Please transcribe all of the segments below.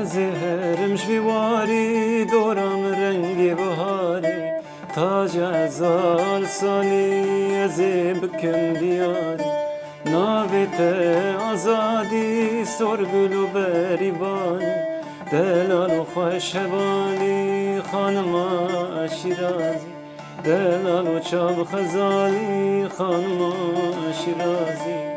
زهرم جواری دورم رنگی بهاری تاج 1000 سالی از بکن دیاری ناویت آزادی سرگل و بریبانی دلال و خوشبانی خانم شیرازی دلال و چاب خزالی خانم شیرازی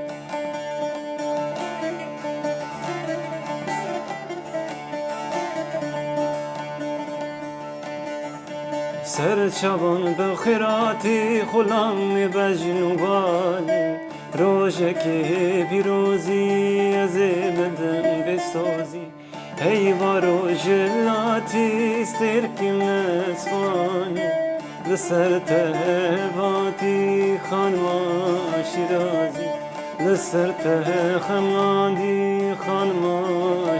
سر چابان به خیراتی خلام بجنوبانی روزکی پیروزی از بدن بسازی ای بارو جلاتی استرکی مسفانی لسر تهواتی خانم شیرازی لسر تهماندی خانم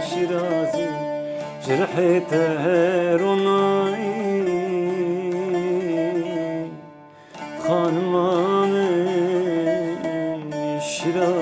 شیرازی جرحی تهرونایی خانمان شیراز